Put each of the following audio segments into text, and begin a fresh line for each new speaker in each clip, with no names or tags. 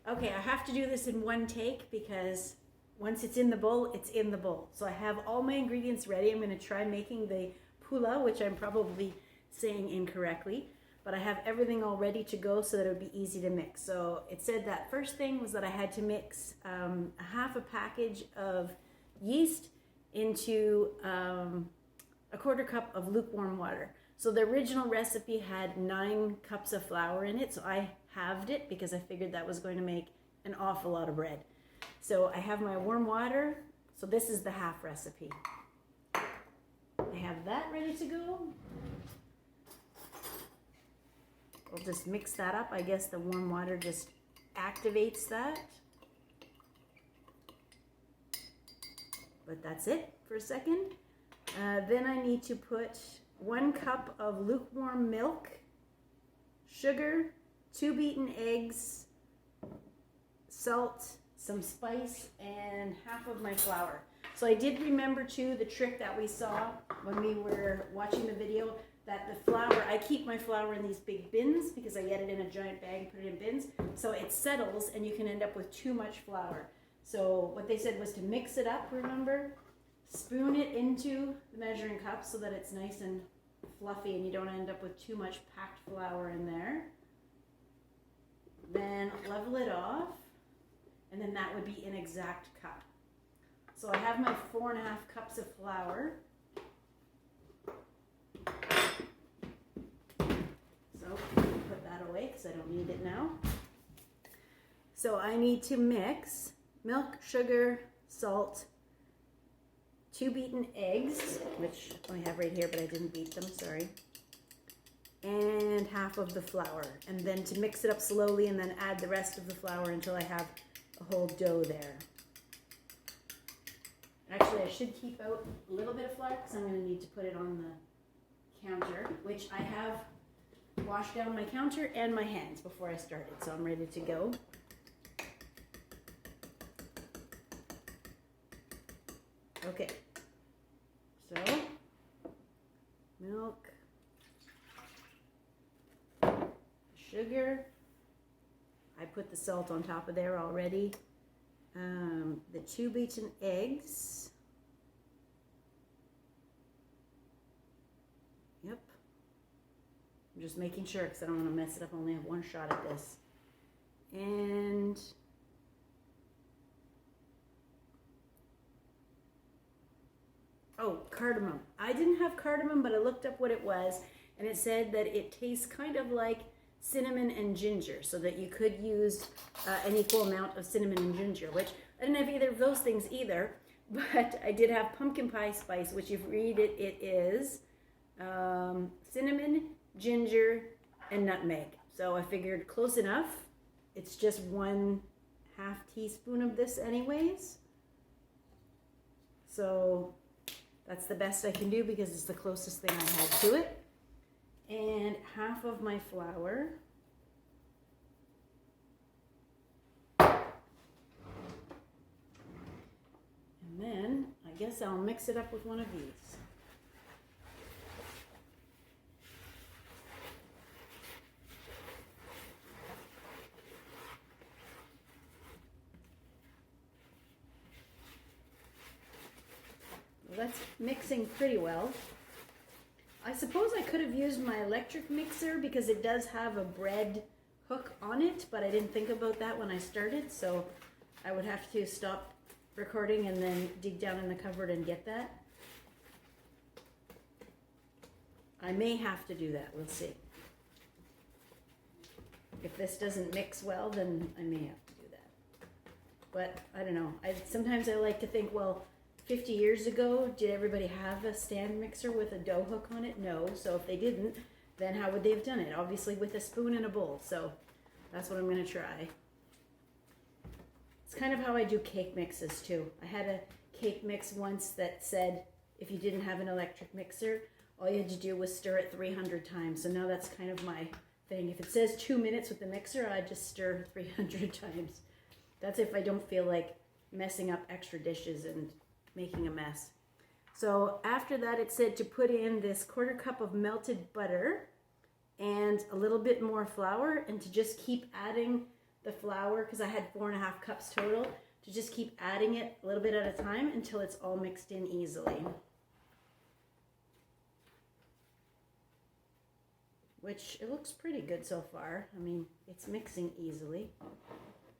Okay, I have to do this in one take because once it's in the bowl, it's in the bowl. So I have all my ingredients ready. I'm going to try making the pulla, which I'm probably saying incorrectly, but I have everything all ready to go so that it would be easy to mix. So it said that first thing was that I had to mix half a package of yeast into a quarter cup of lukewarm water. So the original recipe had 9 cups of flour in it, so I halved it because I figured that was going to make an awful lot of bread. So I have my warm water, so this is the half recipe. I have that ready to go. I'll just mix that up. I guess the warm water just activates that. But that's it for a second. Then I need to put 1 cup of lukewarm milk, sugar, 2 beaten eggs, salt, some spice, and half of my flour. So I did remember too the trick that we saw when we were watching the video, that the flour, I keep my flour in these big bins because I get it in a giant bag and put it in bins, so it settles and you can end up with too much flour. So what they said was to mix it up, remember? Spoon it into the measuring cup so that it's nice and fluffy and you don't end up with too much packed flour in there. Then level it off, and then that would be an exact cup. So I have my 4.5 cups of flour. So put that away because I don't need it now. So I need to mix milk, sugar, salt, 2 beaten eggs, which I have right here, but I didn't beat them, sorry, and half of the flour. And then to mix it up slowly and then add the rest of the flour until I have a whole dough there. Actually, I should keep out a little bit of flour because I'm going to need to put it on the counter, which I have washed down my counter and my hands before I started, so I'm ready to go. Okay, so milk, sugar, I put the salt on top of there already, the 2 beaten eggs, yep, I'm just making sure because I don't want to mess it up, I only have 1 shot at this, and oh, cardamom. I didn't have cardamom, but I looked up what it was, and it said that it tastes kind of like cinnamon and ginger, so that you could use an equal amount of cinnamon and ginger, which I didn't have either of those things either, but I did have pumpkin pie spice, which if you read it, it is cinnamon, ginger, and nutmeg. So I figured close enough. It's just 1/2 teaspoon of this anyways. So that's the best I can do because it's the closest thing I had to it. And half of my flour. And then I guess I'll mix it up with one of these. That's mixing pretty well. I suppose I could have used my electric mixer because it does have a bread hook on it, but I didn't think about that when I started, so I would have to stop recording and then dig down in the cupboard and get that. I may have to do that, we'll see. If this doesn't mix well, then I may have to do that. But I don't know. Sometimes I like to think, well, 50 years ago, did everybody have a stand mixer with a dough hook on it? No. So if they didn't, then how would they have done it? Obviously with a spoon and a bowl. So that's what I'm going to try. It's kind of how I do cake mixes too. I had a cake mix once that said if you didn't have an electric mixer, all you had to do was stir it 300 times. So now that's kind of my thing. If it says 2 minutes with the mixer, I just stir 300 times. That's if I don't feel like messing up extra dishes and making a mess. So after that, it said to put in this 1/4 cup of melted butter and a little bit more flour, and to just keep adding the flour, because I had 4.5 cups total, to just keep adding it a little bit at a time until it's all mixed in easily. Which, it looks pretty good so far. I mean, it's mixing easily.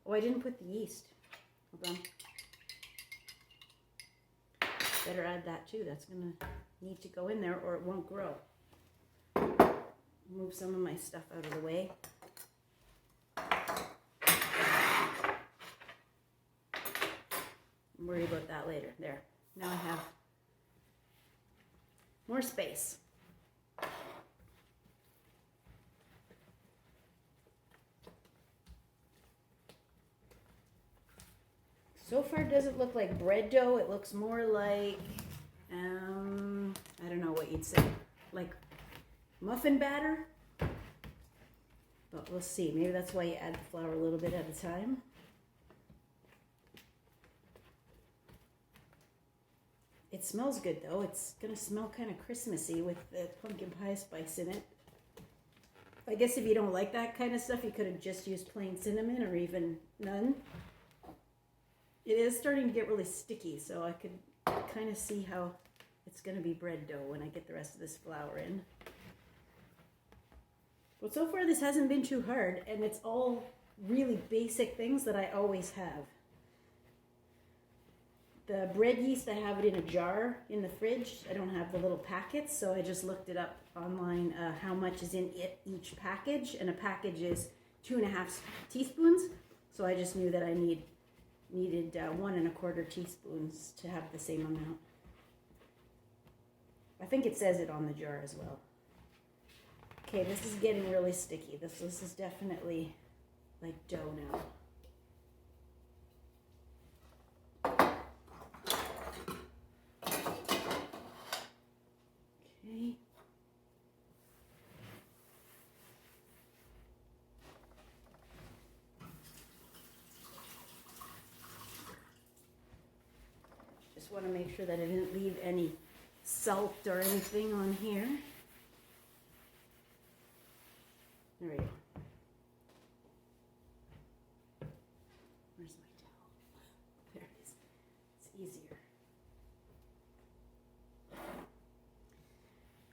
Oh, I didn't put the yeast. Hold on. Better add that too. That's going to need to go in there or it won't grow. Move some of my stuff out of the way. Worry about that later. There. Now I have more space. So far it doesn't look like bread dough. It looks more like, I don't know what you'd say, like muffin batter. But we'll see. Maybe that's why you add the flour a little bit at a time. It smells good though. It's going to smell kind of Christmassy with the pumpkin pie spice in it. I guess if you don't like that kind of stuff, you could have just used plain cinnamon or even none. It is starting to get really sticky, so I could kind of see how it's going to be bread dough when I get the rest of this flour in. But so far this hasn't been too hard, and it's all really basic things that I always have. The bread yeast, I have it in a jar in the fridge. I don't have the little packets, so I just looked it up online how much is in each package, and a package is 2.5 teaspoons, so I just knew that I needed 1.25 teaspoons to have the same amount. I think it says it on the jar as well. Okay, this is getting really sticky. This is definitely like dough now. Okay. Just want to make sure that I didn't leave any salt or anything on here. There we go. Where's my towel? There it is. It's easier.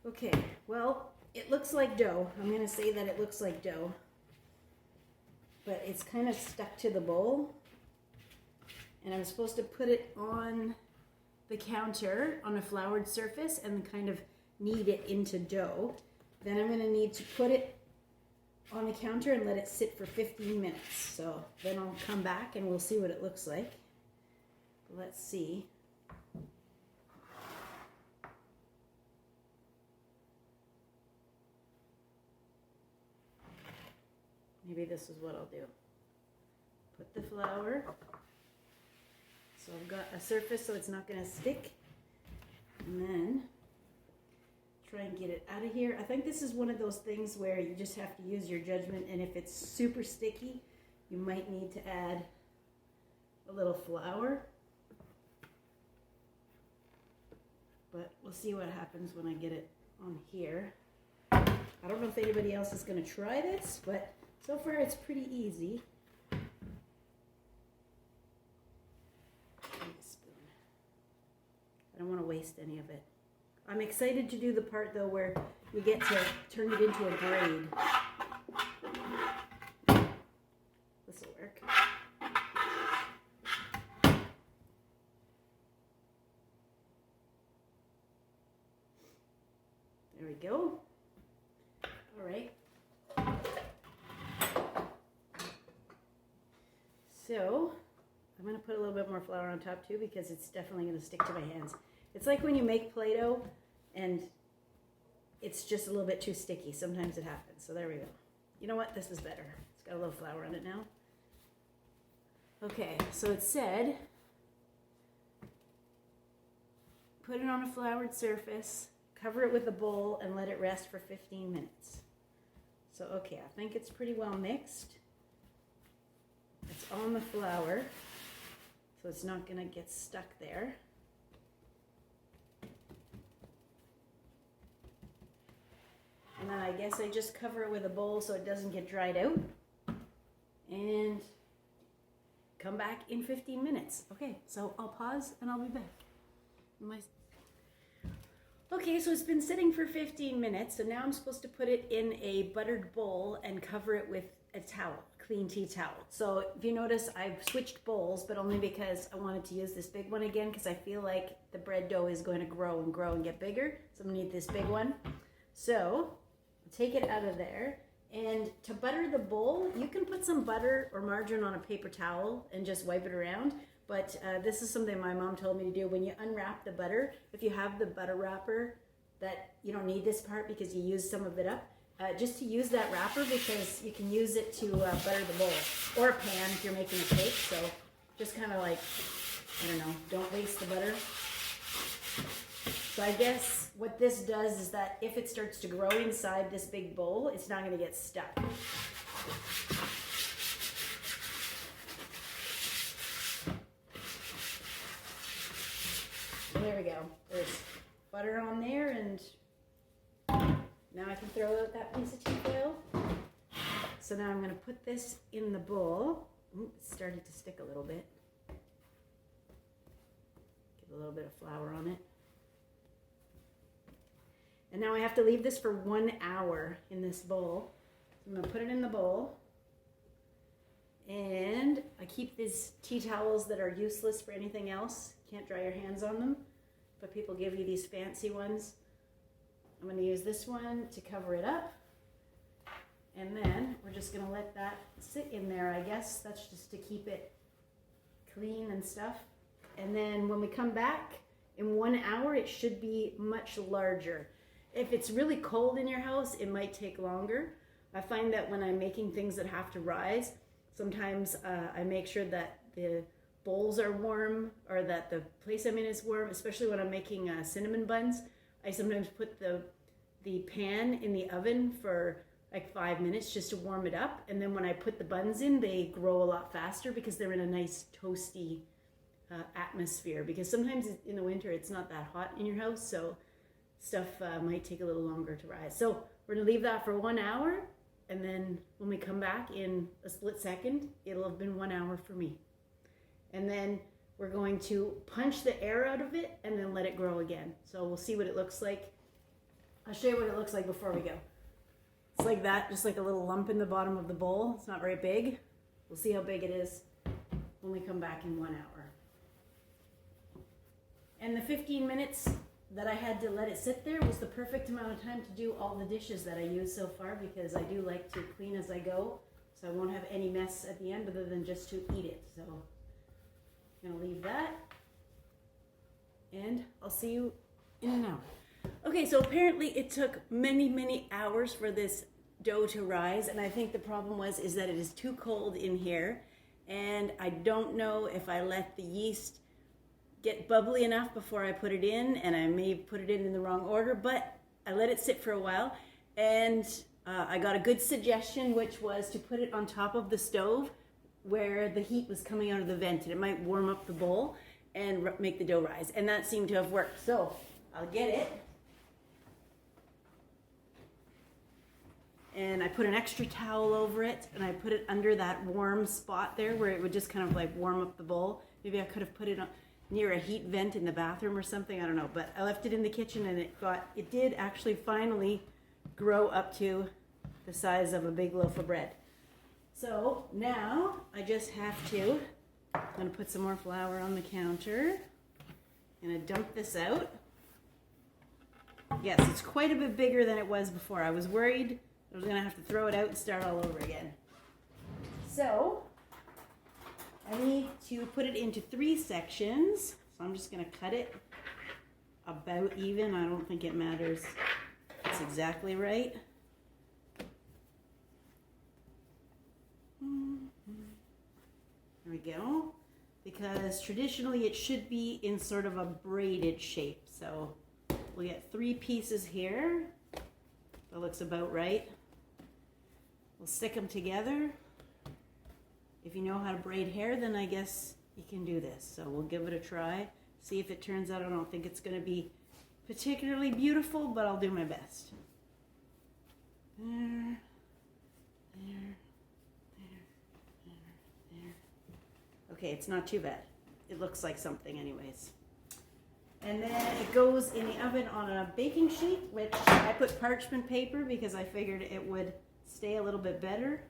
Okay, well, it looks like dough. I'm going to say that it looks like dough. But it's kind of stuck to the bowl. And I'm supposed to put it on the counter on a floured surface and kind of knead it into dough. Then I'm going to need to put it on the counter and let it sit for 15 minutes. So then I'll come back and we'll see what it looks like. Let's see. Maybe this is what I'll do. Put the flour. So I've got a surface so it's not going to stick. And then try and get it out of here. I think this is one of those things where you just have to use your judgment, and if it's super sticky, you might need to add a little flour. But we'll see what happens when I get it on here. I don't know if anybody else is going to try this, but so far it's pretty easy. I don't want to waste any of it. I'm excited to do the part though where you get to turn it into a braid. This will work. There we go. All right. So I'm going to put a little bit more flour on top too because it's definitely going to stick to my hands. It's like when you make Play-Doh and it's just a little bit too sticky. Sometimes it happens. So there we go. You know what? This is better. It's got a little flour on it now. Okay, so it said put it on a floured surface, cover it with a bowl, and let it rest for 15 minutes. So, okay, I think it's pretty well mixed. It's on the flour, so it's not going to get stuck there. And then I guess I just cover it with a bowl so it doesn't get dried out. and come back in 15 minutes. Okay, so I'll pause and I'll be back. Okay, so it's been sitting for 15 minutes, so now I'm supposed to put it in a buttered bowl and cover it with a towel, clean tea towel. So if you notice, I've switched bowls, but only because I wanted to use this big one again, because I feel like the bread dough is going to grow and get bigger, so I'm gonna need this big one. So take it out of there, and to butter the bowl, you can put some butter or margarine on a paper towel and just wipe it around. But this is something my mom told me to do. When you unwrap the butter, if you have the butter wrapper, that you don't need this part because you use some of it up, just to use that wrapper, because you can use it to butter the bowl or a pan if you're making a cake. So just kind of like, I don't know, don't waste the butter. So I guess what this does is that if it starts to grow inside this big bowl, it's not going to get stuck. There we go. There's butter on there, and now I can throw out that piece of tea foil. So now I'm going to put this in the bowl. Ooh, it started to stick a little bit. Give a little bit of flour on it. And now I have to leave this for 1 hour in this bowl. So I'm going to put it in the bowl. And I keep these tea towels that are useless for anything else. Can't dry your hands on them, but people give you these fancy ones. I'm going to use this one to cover it up. And then we're just going to let that sit in there, I guess. That's just to keep it clean and stuff. And then when we come back in 1 hour, it should be much larger. If it's really cold in your house, it might take longer. I find that when I'm making things that have to rise, sometimes I make sure that the bowls are warm, or that the place I'm in is warm, especially when I'm making cinnamon buns. I sometimes put the pan in the oven for like 5 minutes just to warm it up, and then when I put the buns in, they grow a lot faster because they're in a nice toasty atmosphere, because sometimes in the winter it's not that hot in your house, so stuff might take a little longer to rise. So we're gonna leave that for 1 hour, and then when we come back in a split second, it'll have been 1 hour for me. And then we're going to punch the air out of it and then let it grow again. So we'll see what it looks like. I'll show you what it looks like before we go. It's like that, just like a little lump in the bottom of the bowl. It's not very big. We'll see how big it is when we come back in 1 hour. And the 15 minutes that I had to let it sit there was the perfect amount of time to do all the dishes that I used so far, because I do like to clean as I go, so I won't have any mess at the end other than just to eat it. So I'm gonna leave that, and I'll see you in an hour. Okay, so apparently it took many hours for this dough to rise, and I think the problem is that it is too cold in here, and I don't know if I let the yeast get bubbly enough before I put it in, and I may put it in the wrong order, but I let it sit for a while, and I got a good suggestion, which was to put it on top of the stove where the heat was coming out of the vent, and it might warm up the bowl and make the dough rise, and that seemed to have worked. So I'll get it, and I put an extra towel over it, and I put it under that warm spot there where it would just kind of like warm up the bowl. Maybe I could have put it on near a heat vent in the bathroom or something, I don't know, but I left it in the kitchen, and it did actually finally grow up to the size of a big loaf of bread. So now I just have to, I'm going to put some more flour on the counter. I'm going to dump this out. Yes, it's quite a bit bigger than it was before. I was worried I was going to have to throw it out and start all over again. So I need to put it into 3 sections. So I'm just going to cut it about even. I don't think it matters. It's exactly right. There we go. Because traditionally it should be in sort of a braided shape. So we'll get 3 pieces here. That looks about right. We'll stick them together. If you know how to braid hair, then I guess you can do this. So we'll give it a try. See if it turns out. I don't think it's going to be particularly beautiful, but I'll do my best. There, there, there, there. Okay, it's not too bad. It looks like something anyways. And then it goes in the oven on a baking sheet, which I put parchment paper because I figured it would stay a little bit better.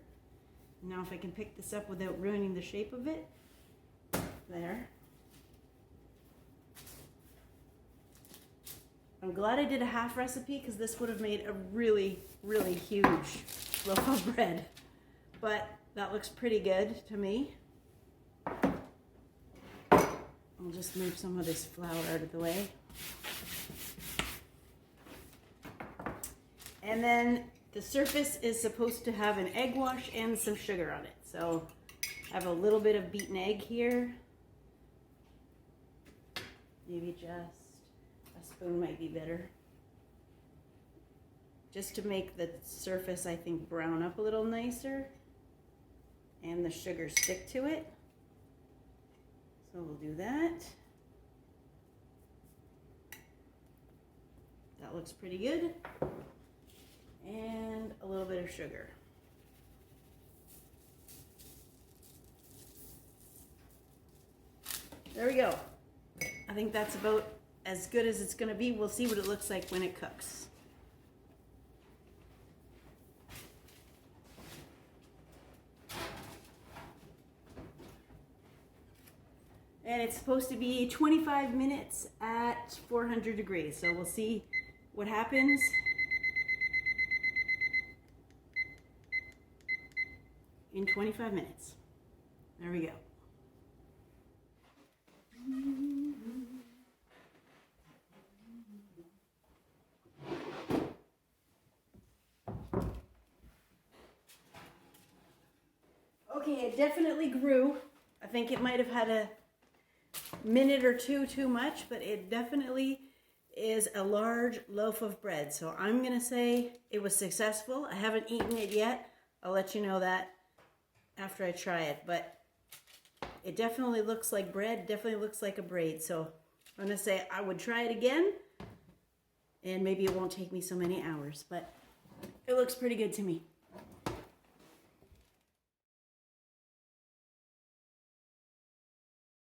Now if I can pick this up without ruining the shape of it. There. I'm glad I did a half recipe because this would have made a really, really huge loaf of bread. But that looks pretty good to me. I'll just move some of this flour out of the way. And then the surface is supposed to have an egg wash and some sugar on it. So I have a little bit of beaten egg here. Maybe just a spoon might be better. Just to make the surface, I think, brown up a little nicer. And the sugar stick to it. So we'll do that. That looks pretty good. And a little bit of sugar. There we go. I think that's about as good as it's going to be. We'll see what it looks like when it cooks. And it's supposed to be 25 minutes at 400 degrees. So we'll see what happens. In 25 minutes. There we go. Okay, it definitely grew. I think it might have had a minute or two too much, but it definitely is a large loaf of bread. So I'm gonna say it was successful. I haven't eaten it yet. I'll let you know that after I try it, but it definitely looks like bread, definitely looks like a braid. So I'm gonna say I would try it again, and maybe it won't take me so many hours, but it looks pretty good to me.